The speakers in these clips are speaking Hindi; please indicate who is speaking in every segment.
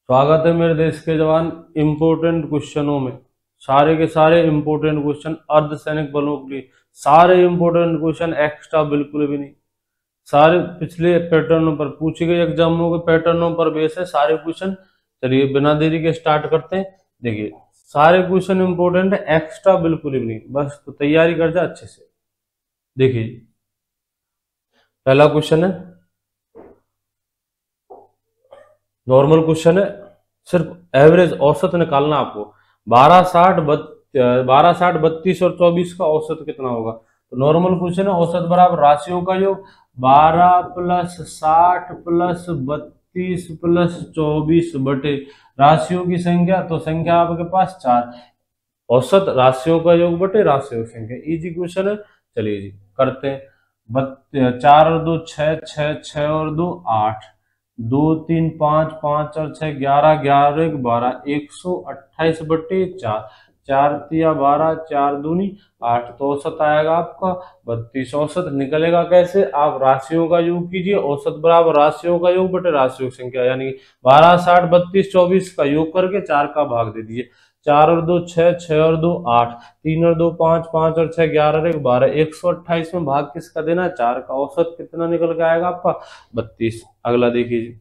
Speaker 1: स्वागत है मेरे देश के जवान। इंपोर्टेंट क्वेश्चनों में सारे के सारे इंपोर्टेंट क्वेश्चन अर्धसैनिक बलों के लिए, सारे इंपोर्टेंट क्वेश्चन, एक्स्ट्रा बिल्कुल भी नहीं। सारे पिछले पैटर्नों पर पूछे गए एग्जामों के पैटर्नों पर बेस है सारे क्वेश्चन। चलिए बिना देरी के स्टार्ट करते हैं। देखिए सारे क्वेश्चन इंपोर्टेंट है, एक्स्ट्रा बिल्कुल भी नहीं, बस तो तैयारी कर जा अच्छे से। देखिए पहला क्वेश्चन है, नॉर्मल क्वेश्चन है, सिर्फ एवरेज औसत निकालना आपको। 12 60 32 और 24 का औसत कितना होगा। तो नॉर्मल क्वेश्चन है, औसत बराबर राशियों का योग 12 + 60 + 32 + 24 बटे राशियों की संख्या। तो संख्या आपके पास 4, औसत राशियों का योग बटे राशियों की संख्या। इजी क्वेश्चन है। चलिए जी करते हैं। 4 और 2 6, 6 6 और 2 8, 2 3 5, 5 और 6 11, 11 और 1 12, 128 बटे 4, 4 तिया 12, 4 दूनी 8। तो औसत आएगा आपका 32। औसत निकलेगा कैसे, आप राशियों का योग कीजिए। औसत बराबर राशियों का योग बटे राशियों की संख्या, यानी 12 60 32 24 का योग करके 4 का भाग दे दीजिए। 4 और 2 6, 6 और 2 8, 3 और 2 5, 5 और 6 11 और 1 12, 128 में भाग किसका देना है, 4 का। औसत कितना निकल के आएगा आपका 32। अगला देखिए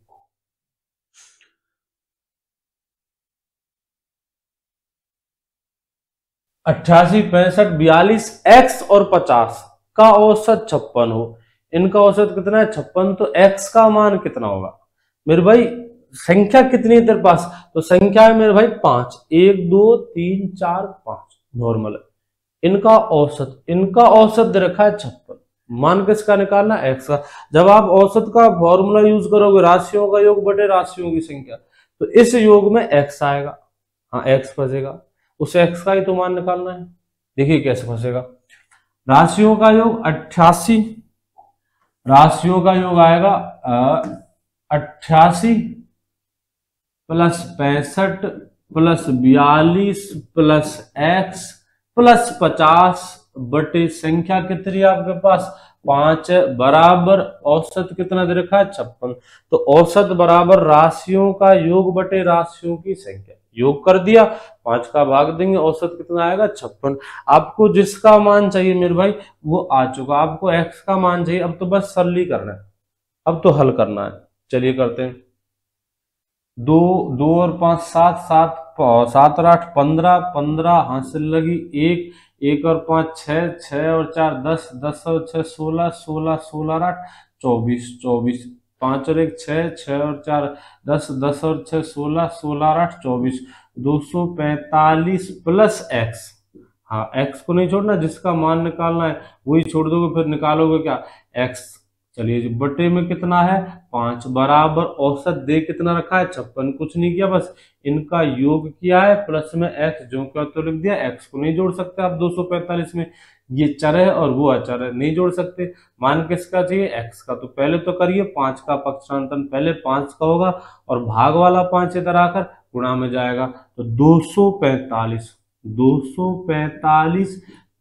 Speaker 1: 88 65 42 x और 50 का औसत 56 हो। इनका औसत कितना है 56, तो x का मान कितना होगा मेरे भाई। संख्या कितनी है तेरे पास, तो संख्या है मेरे भाई 5, 1 2 3 4 5 नॉर्मल है। इनका औसत दे रखा है 56, मान किसका निकालना, x का। जब आप औसत का फॉर्मूला यूज करोगे राशियों का योग बटे राशियों की संख्या, तो इस योग में x आएगा, हाँ x फंसेगा, उस x का ही तो मान निकालना है। देखिए कैसे फंसेगा। राशियों का योग 88, राशियों का योग आएगा 88 + 65 + 42 + x + 50 बटे संख्या कितनी है आपके पास 5 बराबर औसत कितना दे रखा है 56। तो औसत बराबर राशियों का योग बटे राशियों की संख्या, योग कर दिया, 5 का भाग देंगे, औसत कितना आएगा 56। आपको जिसका मान चाहिए मेरे भाई वो आ चुका, आपको x का मान चाहिए, अब तो बस सरली करना है, अब तो हल करना है। चलिए करते हैं। 2 2 और 5 7, 7 7 और 8 15, 15 हासिल लगी 1, 1 और 5 6, 6 और 4 10, 10 और 6 16, 16, 16 और 8 24, 24, 5 और 1 6, 6 और 4 10, 10 और 6 16, 16 और 8 24, 245 + x। हाँ x को नहीं छोड़ना, जिसका मान निकालना है वही छोड़ दोगे, फिर निकालोगे क्या x। चलिए जी बटे में कितना है 5 बराबर औसत दे कितना रखा है 56, कुछ नहीं किया, बस इनका योग किया है, प्लस में x जो क्या तो लिख दिया। x को नहीं जोड़ सकते आप 245 में, ये चर है और वो अचर है, नहीं जोड़ सकते। मान किसका चाहिए x का, तो पहले तो करिए 5 का पक्षांतन पहले 5 का होगा और भाग वाला 5 इधर आकर गुणा में जाएगा, तो 245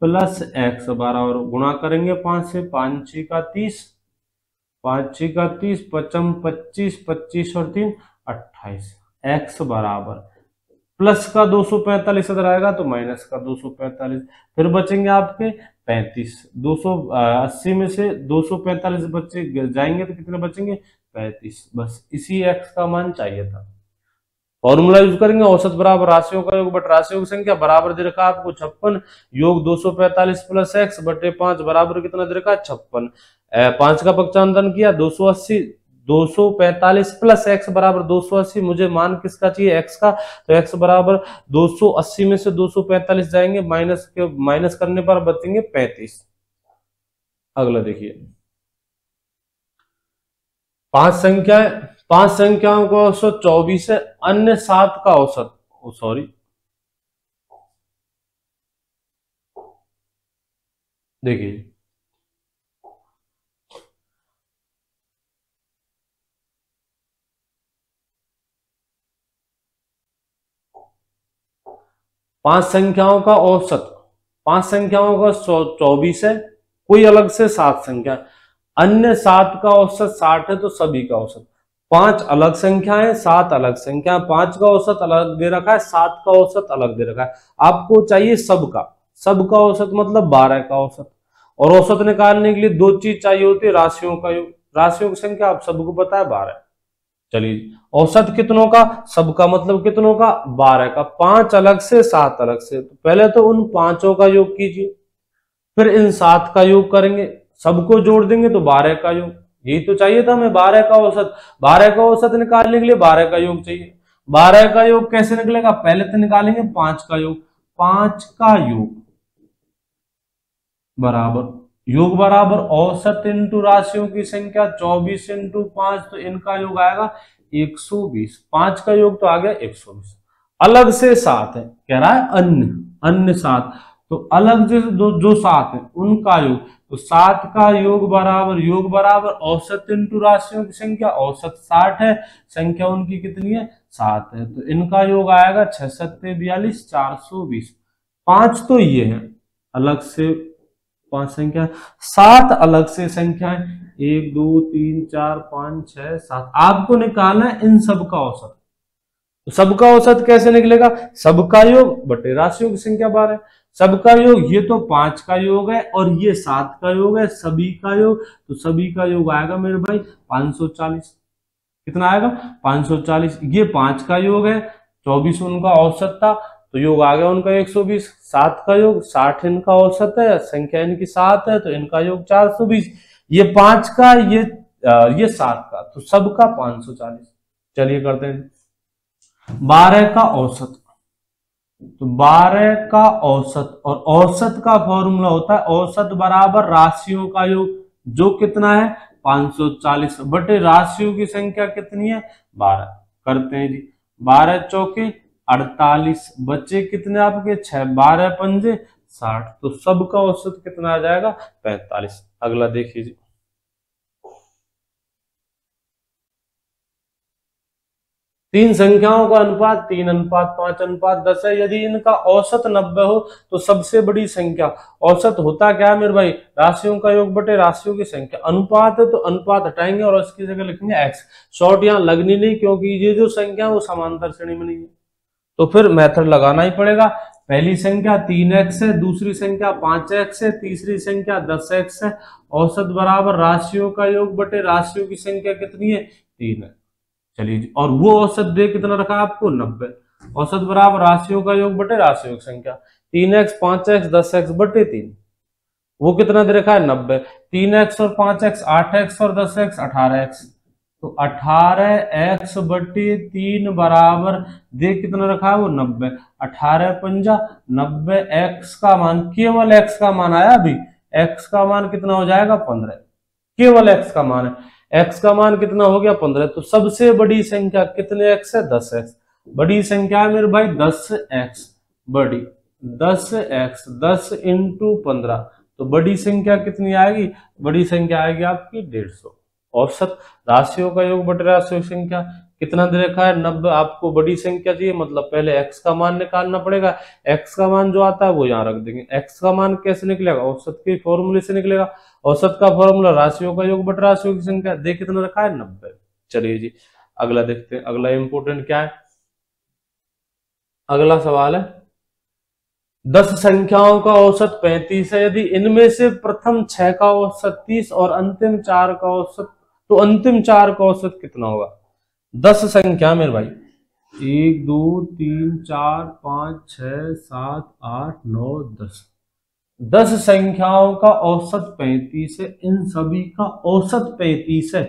Speaker 1: + x बराबर गुणा करेंगे 5 से, 5 6 का 30, 5 6 का 30, 55 25, 25 और 3 28, x बराबर प्लस का 245 इधर आएगा तो माइनस का 245, फिर बचेंगे आपके 35। 280 में से 245 बच्चे जाएंगे तो कितने बचेंगे 35। बस इसी x का मान चाहिए था। फॉर्मूला यूज करेंगे, औसत बराबर राशियों का योग बटे राशियों की संख्या, बराबर दे रखा आपको 56, योग 245 + x बटे 5 बराबर कितना दे रखा 56। 5 का पक्षांतन किया 280, 245 + x बराबर 280, मुझे मान किसका चाहिए x का, तो x बराबर 280 में से 245 जाएंगे, माइनस करने पर बचेंगे 35। अगला देखिए 5 संख्याओं का औसत 24 है, अन्य 7 का औसत सॉरी देखिए 5 संख्याओं का औसत, 5 संख्याओं का 24 है, कोई अलग से 7 संख्या, अन्य 7 का औसत 60 है, तो सभी का औसत 5 अलग संख्याएं, 7 अलग संख्या, 5 का औसत अलग दे रखा है, 7 का औसत अलग दे रखा है। आपको चाहिए सबका औसत मतलब 12 का औसत। और औसत निकालने के लिए दो चीज चाहिए होती है, राशियों का योग। राशियों की संख्या आप सबको पता है 12। चलिए औसत कितनों का, सबका मतलब कितनों का, 12 का। 5 अलग से 7 अलग से, तो पहले तो उन पांचों का योग कीजिए, फिर इन 7 का योग करेंगे, सबको जोड़ देंगे तो 12 का योग। यही तो चाहिए था हमें, 12 का औसत। 12 का औसत निकालने के लिए 12 का योग चाहिए। 12 का योग कैसे निकलेगा, पहले तो निकालेंगे 5 का योग। 5 का योग बराबर औसत इंटू राशियों की संख्या, 24 इंटू 5, तो इनका योग आएगा 120। 5 का योग तो आ गया 120। अलग से 7 है, कह रहा है अन्य 7, तो अलग जो 7 है उनका योग, तो 7 का योग बराबर औसत इंटू राशियों की संख्या, औसत 60 है, संख्या उनकी कितनी है 7 है, तो इनका योग आएगा 6 सत्ते 42, 420। 5 तो ये है अलग से 5 संख्या, 7 अलग से संख्याएं, 1 2 3 4 5 6 7। आपको निकालना है इन सबका औसत। तो सबका औसत कैसे निकलेगा, सबका योग बटे राशियों की संख्या 12। सबका योग ये तो 5 का योग है और ये 7 का योग है, सभी का योग, तो सभी का योग आएगा मेरे भाई 540। कितना आएगा 540। ये 5 का योग है, 24 उनका औसत था, तो योग आ गया उनका 120। 7 का योग 60 इनका औसत है, संख्या इनकी 7 है, तो इनका योग 420। ये 5 का, ये 7 का, तो सबका 540। चलिए करते हैं 12 का औसत। तो 12 का औसत, और औसत का फॉर्मूला होता है औसत बराबर राशियों का योग, जो कितना है 540 बटे राशियों की संख्या कितनी है 12। करते हैं जी, 12 चौके 48, बच्चे कितने आपके 6, 12 पंजे 60, तो सबका औसत कितना आ जाएगा 45। अगला देखिए जी, तीन संख्याओं का अनुपात 3:5:10 है। यदि इनका औसत 90 हो तो सबसे बड़ी संख्या, औसत होता क्या है मेरे भाई, राशियों का योग बटे राशियों की संख्या। अनुपात है तो अनुपात हटाएंगे और उसकी जगह लिखेंगे एक्स। शॉर्ट यहां लगनी नहीं, क्योंकि ये जो संख्या है वो समांतर श्रेणी में नहीं है, तो फिर मेथड लगाना ही पड़ेगा। पहली संख्या 3x है, दूसरी संख्या 5x है, तीसरी संख्या 10x है। औसत बराबर राशियों का योग बटे राशियों की संख्या कितनी है 3 है। चलिए जी, और वो औसत दे कितना रखा है आपको 90। औसत बराबर राशियों का योग बटे राशियों की संख्या, 3x 5x 10x बटे 3, वो कितना दे रखा है 90। 3x और 5x 8x और 10x 18x, तो 18x बटे 3 बराबर दे कितना रखा है वो 90। 18 पंजा 90, x का मान, केवल x का मान आया अभी, x का मान कितना हो जाएगा 15, केवल x का मान है। x का मान कितना हो गया 15, तो सबसे बड़ी संख्या कितने x है 10x। बड़ी संख्या है मेरे भाई 10x, बड़ी 10x, 10 इंटू 15, तो बड़ी संख्या कितनी आएगी, बड़ी संख्या आएगी आपकी 150। औसत राशियों का योग बटे राशियों की संख्या कितना दे रखा है 90। आपको बड़ी संख्या चाहिए, मतलब पहले x का मान निकालना पड़ेगा। x का मान जो आता है वो यहाँ रख देंगे। x का मान कैसे निकलेगा, औसत के फॉर्मूले से निकलेगा। औसत का फॉर्मूला राशियों का योग बटे राशियों की संख्या, दे कितना रखा है 90। चलिए जी अगला देखते हैं, अगला इंपोर्टेंट क्या है। अगला सवाल है 10 संख्याओं का औसत 35 है। यदि इनमें से प्रथम 6 का औसत 30 और अंतिम 4 का औसत, तो अंतिम 4 का औसत कितना होगा। 10 संख्या मेरे भाई, 1 2 3 4 5 6 7 8 9 10, 10 संख्याओं का औसत 35 है। इन सभी का औसत 35 है,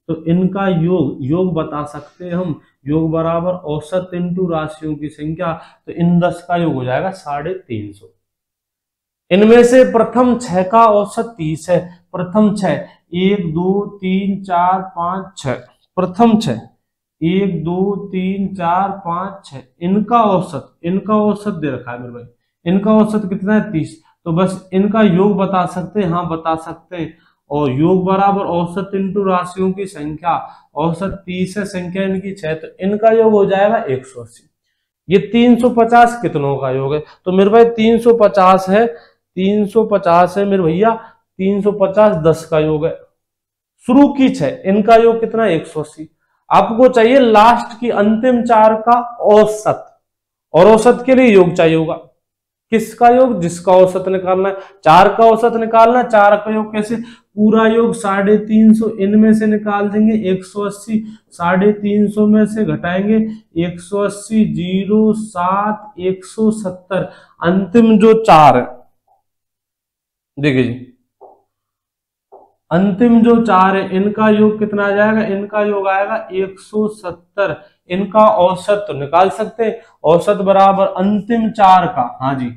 Speaker 1: तो इनका योग बता सकते हैं हम, योग बराबर औसत इंटू राशियों की संख्या, तो इन 10 का योग हो जाएगा 350। इनमें से प्रथम 6 का औसत 30 है। प्रथम 6, 1 2 3 4 5 6, प्रथम 6 1 2 3 4 5 6, इनका औसत दे रखा है मेरे भाई, इनका औसत कितना है 30, तो बस इनका योग बता सकते हैं, हाँ बता सकते हैं। और योग बराबर औसत इंटू राशियों की संख्या, औसत 30 है, संख्या इनकी 6, तो इनका योग हो जाएगा 180। ये 350 कितनों का योग है, तो मेरे भाई 350 है, 350 है मेरे भैया, 350 10 का योग है। शुरू की 6, इनका योग कितना 180। आपको चाहिए लास्ट की अंतिम 4 का औसत, और औसत के लिए योग चाहिए होगा। किसका योग? जिसका औसत निकालना है। 4 का औसत निकालना है। 4 का योग कैसे? पूरा योग 350 इनमें से निकाल देंगे 180, 350 में से घटाएंगे 180, 0, 7, 170, अंतिम जो 4 है, देखिए जी, अंतिम जो 4 है इनका योग कितना आ जाएगा? इनका योग आएगा 170। इनका औसत तो निकाल सकते हैं, औसत बराबर अंतिम 4 का, हाँ जी,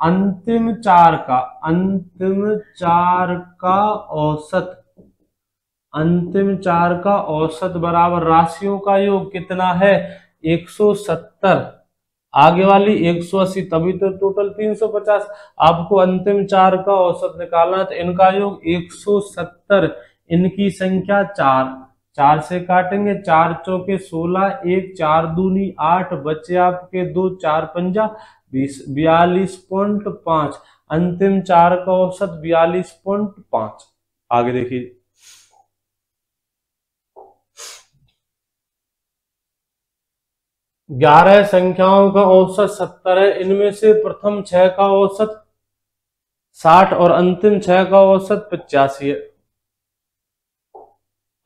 Speaker 1: अंतिम 4 का, अंतिम 4 का औसत, अंतिम 4 का औसत बराबर राशियों का योग कितना है? 170। आगे वाली 180, तभी तो टोटल 350। आपको अंतिम 4 का औसत निकालना है, तो इनका योग 170, इनकी संख्या 4, 4 से काटेंगे, 4 चौके 16, 1 4 दूनी 8, बचे आपके 2, 4 पंजा 20, 42.5, अंतिम 4 का औसत 42.5। आगे देखिए, 11 संख्याओं का औसत 70 है, इनमें से प्रथम 6 का औसत 60 और अंतिम 6 का औसत 85 है।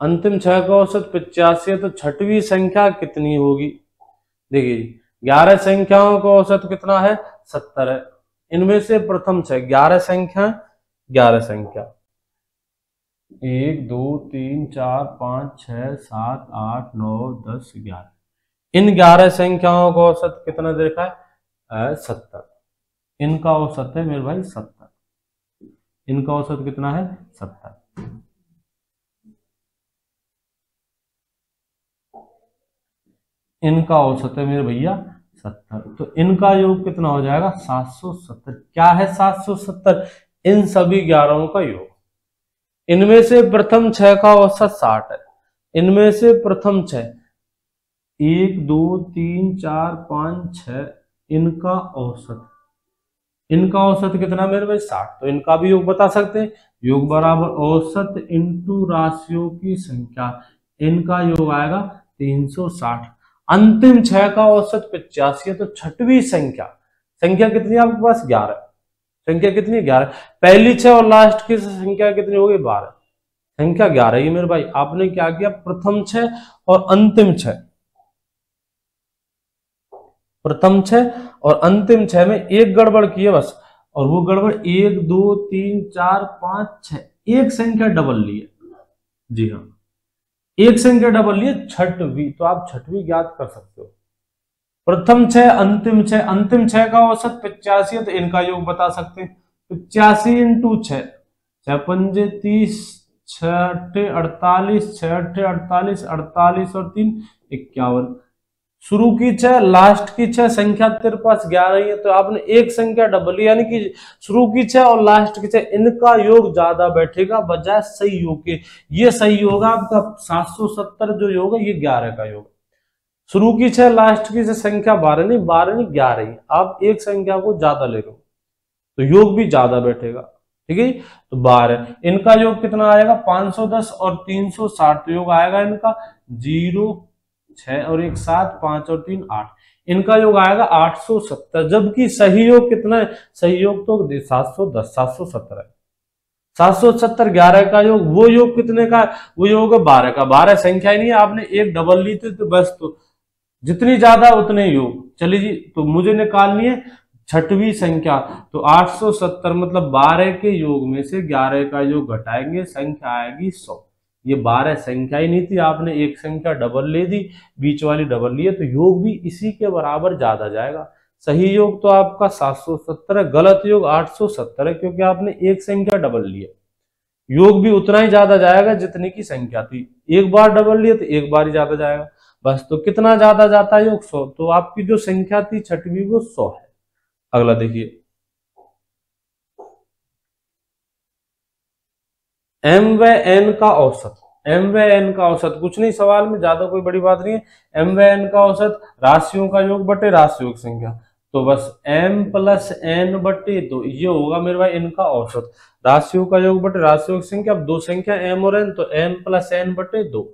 Speaker 1: अंतिम 6 का औसत 85 है, तो छठवीं संख्या कितनी होगी? देखिए 11 संख्याओं का औसत कितना है? 70 है, इनमें से प्रथम 6, 11 संख्या, 11 संख्या 1 2 3 4 5 6 7 8 9 10 11, इन 11 संख्याओं का औसत कितना देखा है? 70। इनका औसत है मेरे भाई 70, इनका औसत कितना है? 70। इनका औसत है मेरे भैया 70, तो इनका योग कितना हो जाएगा? 770। क्या है 770? इन सभी 11 का योग। इनमें से प्रथम 6 का औसत 60 है, इनमें से प्रथम 6, 1 2 3 4 5 6, इनका औसत, इनका औसत कितना मेरे भाई? 60। तो इनका भी योग बता सकते हैं, योग बराबर औसत इंटू राशियों की संख्या, इनका योग आएगा 360। अंतिम 6 का औसत 85 है, तो छठवीं संख्या, संख्या कितनी है आपके पास? 11। संख्या कितनी है? 11। पहली 6 और लास्ट की संख्या कितनी होगी? 12। संख्या 11 ही मेरे भाई। आपने क्या किया? प्रथम 6 और अंतिम 6, प्रथम 6 और अंतिम 6 में एक गड़बड़ की है बस, और वो गड़बड़ 1 2 3 4 5 6, एक संख्या डबल ली है। जी हाँ, एक संख्या डबल ली है, छठवीं। तो आप छठवीं ज्ञात कर सकते हो। प्रथम 6 अंतिम 6, अंतिम 6 का औसत 85 है, तो इनका योग बता सकते हैं। 85 इंटू 6, 6 पंजे 30, 6 अट्ठे 48, 6 अट्ठे 48, 48 और 3 51। शुरू की 6, लास्ट की 6, संख्या तेरे पास 11 ही है, तो आपने एक संख्या डबल, यानी कि शुरू की 6 और लास्ट की 6, इनका योग ज्यादा बैठेगा बजाय सही योग के। ये सही होगा आपका 770 जो योग है, ये 11 का योग। शुरू की 6 लास्ट की 6 संख्या 12 नहीं, 12 नहीं 11 ही। आप एक संख्या को ज्यादा ले लो तो योग भी ज्यादा बैठेगा, ठीक है। तो 12, इनका योग कितना आएगा? 510 और 360, तो योग आएगा इनका 0 6 और 1 7, 5 और 3 8, इनका योग आएगा 870। जबकि सही योग कितना है? सही योग तो 710, 770 है। 770 11 का योग, वो योग कितने का? वो योग है 12 का। 12 संख्या ही नहीं है, आपने एक डबल ली थी तो बस, तो जितनी ज्यादा उतने योग। चलिए जी, तो मुझे निकालनी है छठवीं संख्या, तो 870 मतलब 12 के योग में से 11 का योग घटाएंगे, संख्या आएगी 100। ये 12 संख्या ही नहीं थी, आपने एक संख्या डबल ले दी, बीच वाली डबल ली है, तो योग भी इसी के बराबर ज्यादा जाएगा। सही योग तो आपका 770 है, गलत योग 870 है, क्योंकि आपने एक संख्या डबल ली है। योग भी उतना ही ज्यादा जाएगा जितनी की संख्या थी, एक बार डबल लिए तो एक बार ही ज्यादा जाएगा बस। तो कितना ज्यादा जाता है योग? 100। तो आपकी जो संख्या थी छठवीं वो 100 है। अगला देखिए, एम व एन का औसत। एम व एन का औसत कुछ नहीं, सवाल में ज्यादा कोई बड़ी बात नहीं है। एम व एन का औसत राशियों का योग बटे राशियों की संख्या, तो बस m प्लस एन बटे 2, ये होगा मेरे भाई इनका औसत। राशियों का योग बटे राशियों की संख्या, अब दो संख्या m और n, तो m प्लस एन बटे 2।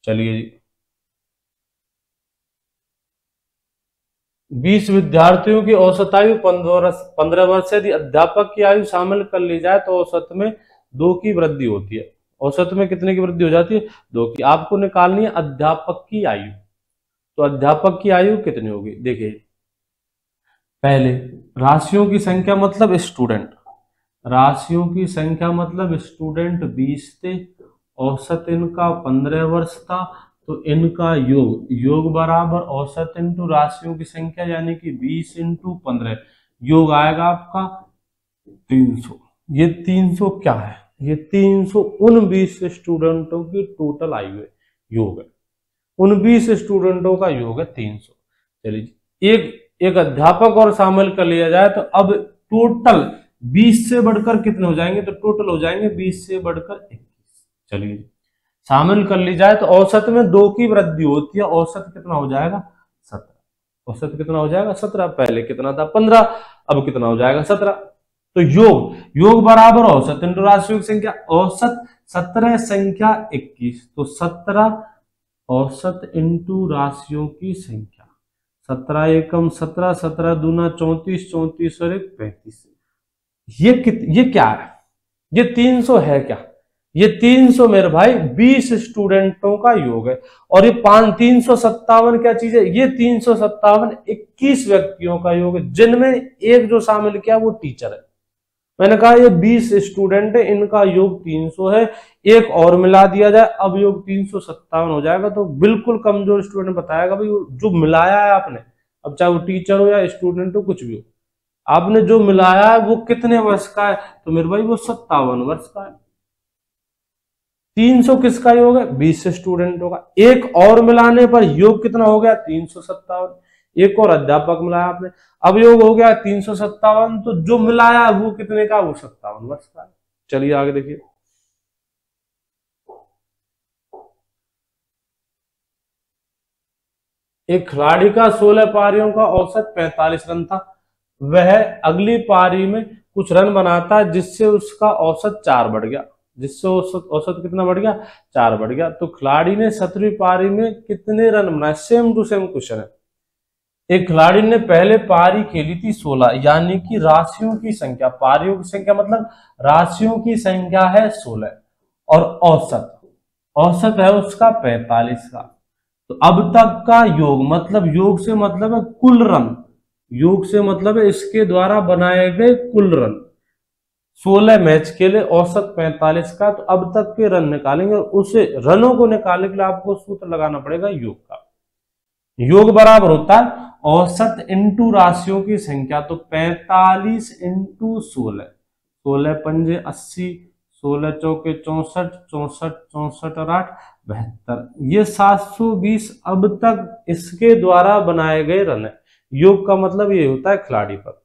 Speaker 1: चलिए जी, 20 विद्यार्थियों की औसत आयु 15 वर्ष। यदि अध्यापक की आयु शामिल कर ली जाए तो औसत में 2 की वृद्धि होती है। औसत में कितने की वृद्धि हो जाती है? 2 की। आपको निकालनी है अध्यापक की आयु। तो अध्यापक की आयु कितनी होगी? देखिए, पहले राशियों की संख्या मतलब स्टूडेंट, राशियों की संख्या मतलब स्टूडेंट 20 थे, औसत इनका 15 वर्ष था, तो इनका योग बराबर औसत इंटू राशियों की संख्या यानी कि 20 इंटू 15, योग आएगा आपका 300। ये 300 क्या है? ये 329 स्टूडेंटों की टोटल आयु है, योग है। 29 स्टूडेंटों का योग है 300। चलिए, एक अध्यापक और शामिल कर लिया जाए तो अब टोटल 20 से बढ़कर कितने हो जाएंगे? तो टोटल हो जाएंगे 20 से बढ़कर 21। चलिए, शामिल कर ली जाए तो औसत में 2 की वृद्धि होती है। औसत कितना हो जाएगा? 17। औसत कितना हो जाएगा? 17। पहले कितना था? 15, अब कितना हो जाएगा? 17। तो योग बराबर औसत इंटू राशियों की संख्या। औसत 17 संख्या 21, तो 17 औसत इंटू राशियों की संख्या। 17 एकम 17, 17 दूना 34, 34 और 1 35। ये क्या है? ये 300 है क्या? ये 300 मेरे भाई 20 स्टूडेंटों का योग है। और ये 357 क्या चीज है? ये 357 21 व्यक्तियों का योग है, जिनमें एक जो शामिल किया वो टीचर है। मैंने कहा ये 20 स्टूडेंट है, इनका योग 300 है, एक और मिला दिया जाए, अब योग 357 हो जाएगा। तो बिल्कुल कमजोर स्टूडेंट बताएगा भाई जो मिलाया है आपने, अब चाहे वो टीचर हो या स्टूडेंट हो, कुछ भी हो, आपने जो मिलाया है वो कितने वर्ष का है? तो मेरे भाई वो 57 वर्ष का है। 300 किसका योग है? 20 स्टूडेंटों का। एक और मिलाने पर योग कितना हो गया? 357। एक और अध्यापक मिलाया आपने, अब योग हो गया 357। तो जो मिलाया वो कितने का? वो 57 वर्ष का है। चलिए आगे देखिए। एक खिलाड़ी का 16 पारियों का औसत 45 रन था। वह अगली पारी में कुछ रन बनाता है जिससे उसका औसत 4 बढ़ गया। जिससे औसत कितना बढ़ गया? 4 बढ़ गया। तो खिलाड़ी ने 17वीं पारी में कितने रन बनाए? सेम टू सेम क्वेश्चन है। एक खिलाड़ी ने पहले पारी खेली थी 16, यानी कि राशियों की संख्या, पारियों की संख्या मतलब राशियों की संख्या है 16, और औसत है उसका 45 का। तो अब तक का योग, मतलब योग से मतलब है कुल रन, योग से मतलब है इसके द्वारा बनाए गए कुल रन। 16 मैच के लिए औसत 45 का, तो अब तक के रन निकालेंगे और उसे रनों को निकालने के लिए आपको सूत्र लगाना पड़ेगा योग का। योग बराबर होता है औसत इंटू राशियों की संख्या। तो 45 इंटू 16, 16 पंजे 80, 16 चौके 64, 64 64 और 8 72, ये 720 अब तक इसके द्वारा बनाए गए रन है। योग का मतलब ये होता है खिलाड़ी पर।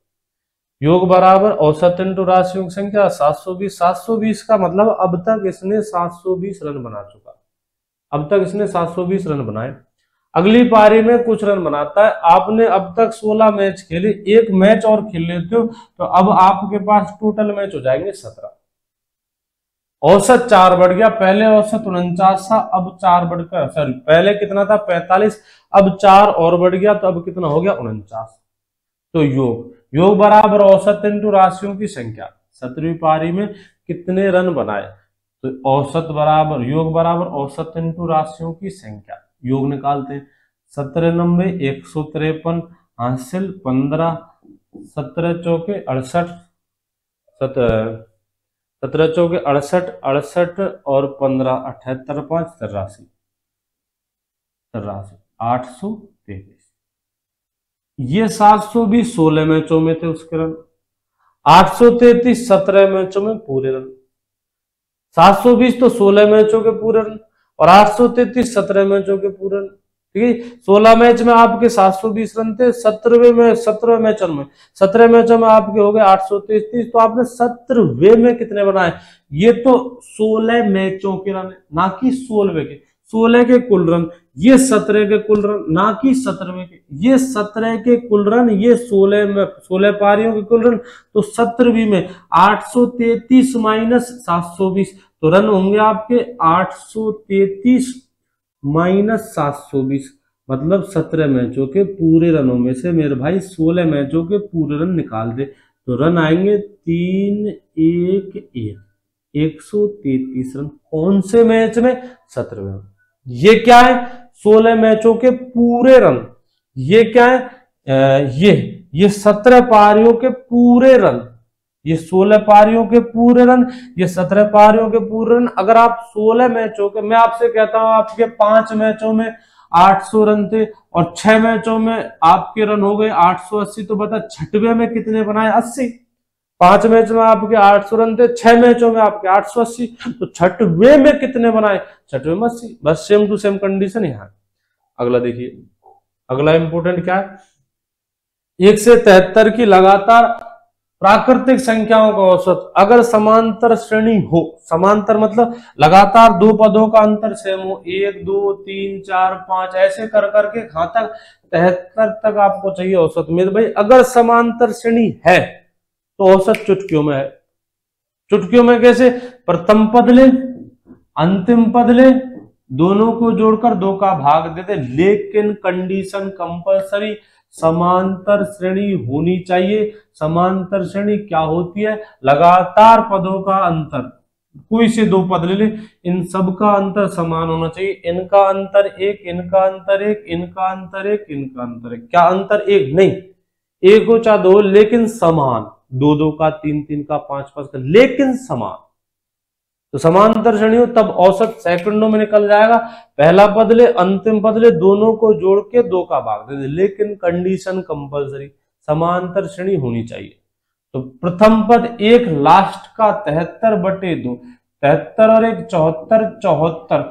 Speaker 1: योग बराबर औसत इंटू राशियों की संख्या 720। 720 का मतलब अब तक इसने 720 रन बना चुका, अब तक इसने 720 रन बनाए। अगली पारी में कुछ रन बनाता है। आपने अब तक 16 मैच खेले, एक मैच और खेल लेते हो तो अब आपके पास टोटल मैच हो जाएंगे 17। औसत 4 बढ़ गया, पहले औसत 49 था, अब 4 बढ़कर, सॉरी पहले कितना था? 45, अब 4 और बढ़ गया, तो अब कितना हो गया? 49। तो योग बराबर औसत इंटू राशियों की संख्या। 17वीं पारी में कितने रन बनाए? तो औसत बराबर योग बराबर औसत इंटू राशियों की संख्या। योग निकालते हैं। 17 नंबे 153 हासिल 15, 17 चौके 68, 17 चौके 68, 68 और 15 78, 5 83, 833। ये 720 16 मैचों में थे उसके रन, 833 17 मैचों में पूरे रन। 720 तो 16 मैचों के पूरे रन और 833 17 मैचों के पूरे रन। ठीक है, 16 मैच में आपके 720 रन थे, 17वें मैचों में आपके हो गए 833। तो आपने 17वें में कितने बनाए? ये तो 16 मैचों के रन, ना कि 16वें के। 16 के कुल रन, ये 17 के कुल रन, ना कि 17वें के। ये 17 के कुल रन, ये 16 पारियों के कुल रन। तो 17वीं में 833 माइनस 720, तो रन होंगे आपके 833 माइनस 720, मतलब 17 मैचों के पूरे रनों में से मेरे भाई 16 मैचों के पूरे रन निकाल दे, तो रन आएंगे 3-1-1, 133 रन। कौन से मैच में? 17 में। ये क्या है? 16 मैचों के पूरे रन। ये क्या है? ये 17 पारियों के पूरे रन, ये 16 पारियों के पूरे रन, ये 17 पारियों के पूरे रन। अगर आप 16 मैचों के, मैं आपसे कहता हूं आपके 5 मैचों में 800 रन थे और 6 मैचों में आपके रन हो गए 880, तो बता छठवें में कितने बनाए? 80। 5 मैच में आपके 800 रन थे, 6 मैचों में आपके 880, तो छठवें में कितने बनाए? छठवें में 80। बस सेम टू सेम कंडीशन यहाँ। अगला देखिए, अगला इंपोर्टेंट क्या है? 1 से 73 की लगातार प्राकृतिक संख्याओं का औसत अगर समांतर श्रेणी हो, समांतर मतलब लगातार दो पदों का अंतर सेम हो, 1 2 3 4 5 ऐसे कर करके कहां तक? 73 तक आपको चाहिए औसत। मेरे भाई अगर समांतर श्रेणी है तो औसत चुटकियों में है। चुटकियों में कैसे? प्रथम पद ले, अंतिम पद ले, दोनों को जोड़कर 2 का भाग दे दे, लेकिन कंडीशन कंपलसरी समांतर श्रेणी होनी चाहिए। समांतर श्रेणी क्या होती है? लगातार पदों का अंतर, कोई से 2 पद ले ले, इन सब का अंतर समान होना चाहिए। इनका अंतर 1, इनका अंतर 1, इनका अंतर 1, इनका अंतर 1। क्या अंतर 1 नहीं, 1 हो चाहे 2, लेकिन समान। 2 2 का, 3 3 का, 5 5 का, लेकिन समान। तो समांतर श्रेणी हो तब औसत सेकंडों में निकल जाएगा। पहला पद ले, अंतिम पद ले, दोनों को जोड़ के 2 का भाग दे दे, लेकिन कंडीशन कंपलसरी समांतर श्रेणी होनी चाहिए। तो प्रथम पद 1 लास्ट का 73/2, 73 और 1 74, 74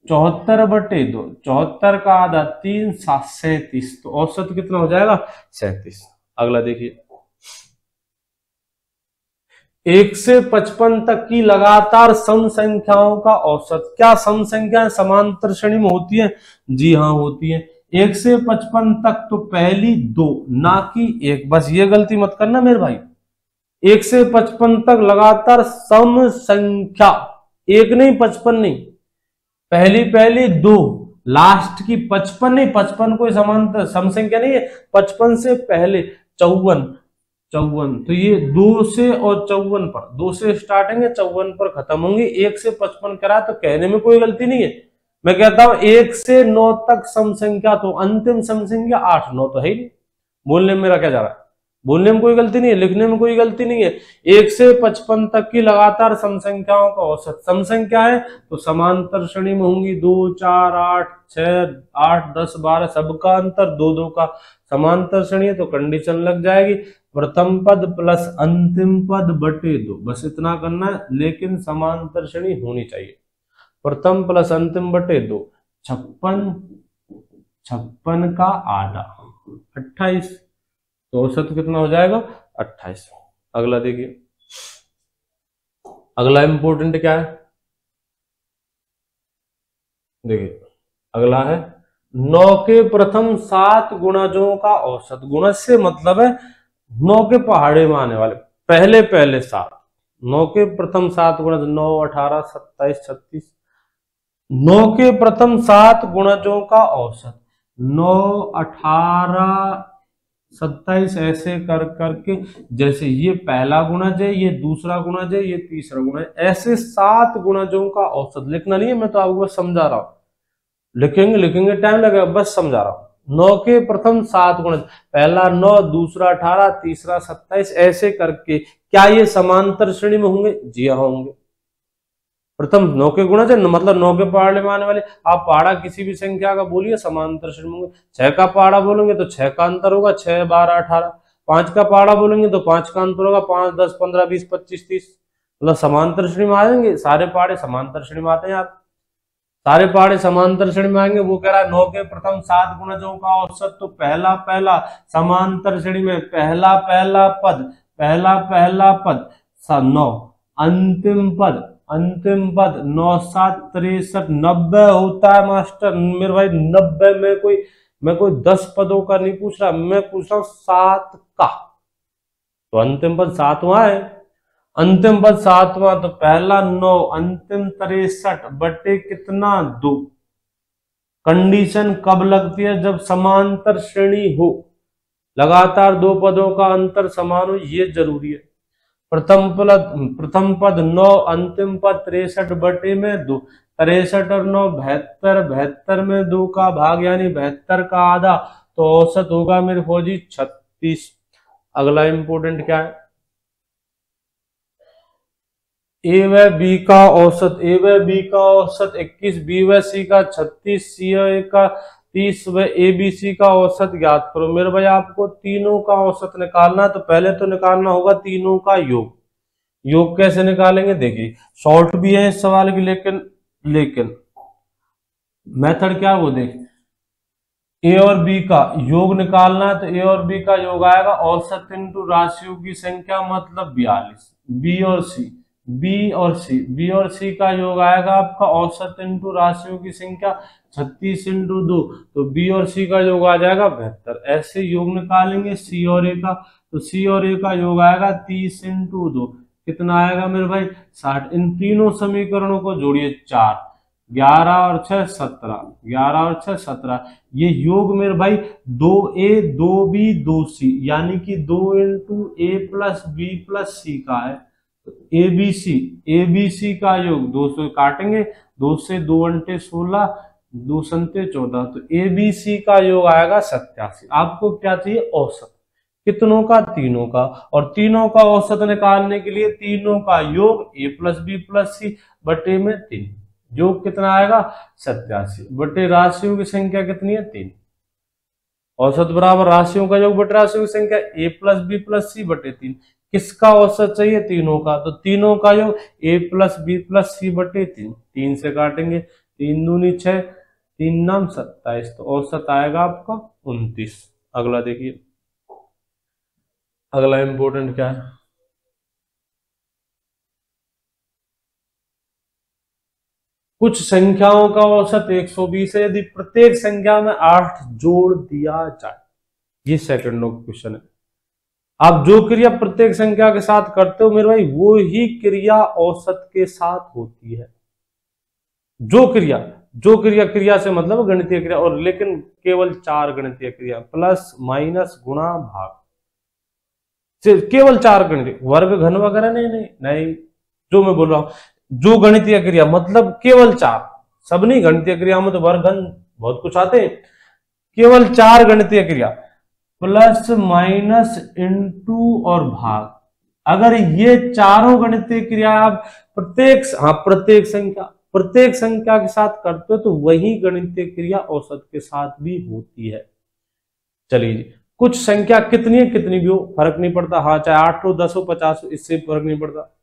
Speaker 1: 74/2, 74 का आधा 3 7 37, तो औसत कितना हो जाएगा? 37। अगला देखिए, 1 से 55 तक की लगातार सम संख्याओं का औसत। क्या सम संख्याएं समांतर श्रेणी में होती है? जी हाँ होती है। 1 से 55 तक तो पहली 2 ना कि 1, बस ये गलती मत करना मेरे भाई। 1 से 55 तक लगातार सम संख्या, 1 नहीं 55 नहीं, पहली 2, लास्ट की 55 नहीं, 55 कोई समांतर सम संख्या नहीं है। 55 से पहले 54, तो ये 2 से और 54 पर, 2 से स्टार्टिंग है 54 पर खत्म होंगे। 1 से 55 करा तो कहने में कोई गलती नहीं है। मैं कहता हूं 1 से 9 तक सम संख्या, तो अंतिम सम संख्या 8 9 तो है ही नहीं। बोलने में मेरा क्या जा रहा है? बोलने में कोई गलती नहीं है, लिखने में कोई गलती नहीं है। 1 से 55 तक की लगातार सम संख्याओं का औसत। सम संख्या है तो समांतर श्रेणी में होंगी, 2 4 8 6 8 10 12, सबका अंतर 2 2 का। समांतर श्रेणी है तो कंडीशन लग जाएगी, प्रथम पद प्लस अंतिम पद बटे 2, बस इतना करना है, लेकिन समांतर श्रेणी होनी चाहिए। प्रथम प्लस अंतिम बटे 2, 56, 56 का आधा 28, तो औसत कितना हो जाएगा? 28। अगला देखिए, अगला इंपोर्टेंट क्या है? देखिए अगला है 9 के प्रथम 7 गुणजों का औसत। गुणज से मतलब है 9 के पहाड़े में आने वाले पहले 7। 9 के प्रथम 7 गुणज, 9 18 27 36। 9 के प्रथम 7 गुणजों का औसत, 9 18 27 ऐसे कर करके, जैसे ये पहला गुणज है, ये दूसरा गुणज है, ये तीसरा गुणज है, ऐसे 7 गुणजों का औसत। लिखना नहीं है, मैं तो आपको बस समझा रहा हूं। लिखेंगे टाइम लगेगा, बस समझा रहा हूं। 9 के प्रथम 7 गुणज, पहला 9, दूसरा 18, तीसरा 27 ऐसे करके, क्या ये समांतर श्रेणी में होंगे? जी हाँ होंगे। प्रथम 9 के गुणज है, मतलब 9 के पहाड़े में आने वाले। आप पहाड़ा किसी भी संख्या का बोलिए समांतर श्रेणी में होंगे। 6 का पहाड़ा बोलेंगे तो 6 का अंतर होगा, 6 12 18। 5 का पहाड़ा बोलेंगे तो 5 का अंतर होगा, 5 10 15 20 25 30, मतलब समांतर श्रेणी में आ जाएंगे। सारे पहाड़े समांतर श्रेणी में आते हैं यार, सारे पहाड़े समांतर श्रेणी में आएंगे। वो कह रहा है 9 के प्रथम 7 गुणजों का औसत, तो पहला समांतर श्रेणी में पहला पद 9, अंतिम पद 9 7 63, 90 होता है मास्टर। मेरे भाई 90 में मैं कोई 10 पदों का नहीं पूछ रहा, मैं पूछ रहा हूं 7 का। तो अंतिम पद 7वां है, अंतिम पद 7वां, तो पहला 9, अंतिम 63 बटे कितना 2, कंडीशन कब लगती है? जब समांतर श्रेणी हो, लगातार दो पदों का अंतर समान हो, ये जरूरी है। प्रथम पद 9, अंतिम पद 63 बटे में 2, 63 और 9 72, 72 में 2 का भाग यानी 72 का आधा, तो औसत होगा मेरे फौजी 36। अगला इंपोर्टेंट क्या है? ए व बी का औसत, ए व बी का औसत 21, बी व सी का 36, सी व ए का 30 व ए बी सी का औसत ज्ञात करो। मेरे भाई आपको तीनों का औसत निकालना है, तो पहले तो निकालना होगा तीनों का योग। योग कैसे निकालेंगे? देखिए शॉर्ट भी है इस सवाल की, लेकिन मेथड क्या वो देख, ए और बी का योग निकालना है, तो ए और बी का योग आएगा औसत इंटू राशियों की संख्या मतलब 42। बी और सी का योग आएगा आपका औसत इंटू राशियों की संख्या 36 इंटू 2, तो बी और सी का योग आ जाएगा 72। ऐसे योग निकालेंगे सी और ए का, तो सी और ए का योग आएगा 30 इंटू 2, कितना आएगा मेरे भाई? 60। इन तीनों समीकरणों को जोड़िए 4, 11 और 6 17, 11 और 6 17। ये योग मेरे भाई 2a 2b 2c यानी कि 2 इंटू ए प्लस बी प्लस सी का है। एबीसी का योग 2 से काटेंगे, 2 से 2 अंटे 16, 2 संते 14, तो एबीसी का योग आएगा 87। आपको क्या चाहिए? औसत। कितनों का? तीनों का। और तीनों का औसत निकालने के लिए तीनों का योग ए प्लस बी प्लस सी बटे में 3, योग कितना आएगा? 87 बटे राशियों की संख्या कितनी है? 3। औसत बराबर राशियों का योग बटे राशियों की संख्या ए प्लस बी प्लस सी बटे 3। किसका औसत चाहिए? तीनों का, तो तीनों का योग ए प्लस बी प्लस सी बटे 3, 3 से काटेंगे, 3 दूनी 6, 3 नाम 27, तो औसत आएगा आपका 29। अगला देखिए, अगला इंपोर्टेंट क्या है? कुछ संख्याओं का औसत 120 है, यदि प्रत्येक संख्या में 8 जोड़ दिया जाए। ये सेकंड क्वेश्चन है। आप जो क्रिया प्रत्येक संख्या के साथ करते हो मेरे भाई, वो ही क्रिया औसत के साथ होती है। जो क्रिया से मतलब गणितीय क्रिया, और लेकिन केवल 4 गणितीय क्रिया, प्लस माइनस गुणा भाग, केवल 4 गणितीय, वर्ग घन वगैरह नहीं। जो मैं बोल रहा हूं, जो गणितीय क्रिया मतलब केवल 4, सब नहीं, गणितीय क्रिया में तो वर्ग घन बहुत कुछ आते हैं, केवल 4 गणितीय क्रिया, प्लस माइनस इंटू और भाग। अगर ये चारों गणितीय क्रिया आप प्रत्येक संख्या के साथ करते हो, तो वही गणितीय क्रिया औसत के साथ भी होती है। चलिए, कुछ संख्या कितनी भी हो फर्क नहीं पड़ता, हाँ चाहे 8 हो 10 हो 50 हो, इससे फर्क नहीं पड़ता।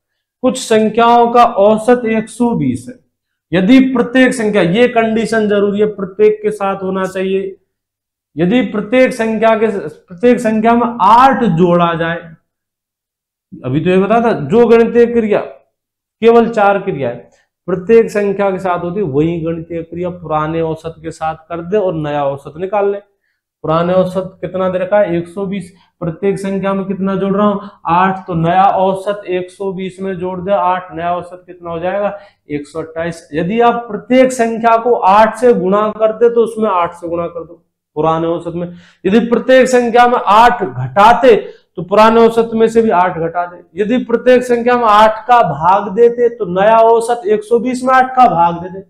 Speaker 1: कुछ संख्याओं का औसत 120 है, यदि प्रत्येक संख्या, ये कंडीशन जरूरी है, प्रत्येक के साथ होना चाहिए, यदि प्रत्येक संख्या में 8 जोड़ा जाए। अभी तो ये बता था, जो गणितीय क्रिया केवल 4 क्रिया है, प्रत्येक संख्या के साथ होती है, वही गणितीय क्रिया पुराने औसत के साथ कर दे और नया औसत निकाल ले। पुराने औसत कितना दे रखा है? 120। प्रत्येक संख्या में कितना जोड़ रहा हूं? 8, तो नया औसत 120 में जोड़ दे 8, नया औसत कितना हो जाएगा? 128। यदि आप प्रत्येक संख्या को 8 से गुणा करते तो उसमें 8 से गुणा कर दो पुराने औसत में। यदि प्रत्येक संख्या में 8 घटाते तो पुराने औसत में से भी 8 घटा दे। यदि प्रत्येक संख्या में 8 का भाग देते तो नया औसत 120 में 8 का भाग दे दे।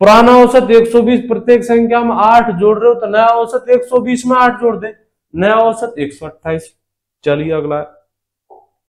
Speaker 1: पुराना औसत 120, प्रत्येक संख्या में 8 जोड़ रहे हो तो नया औसत 120 में 8 जोड़ दे, नया औसत 128। चलिए अगला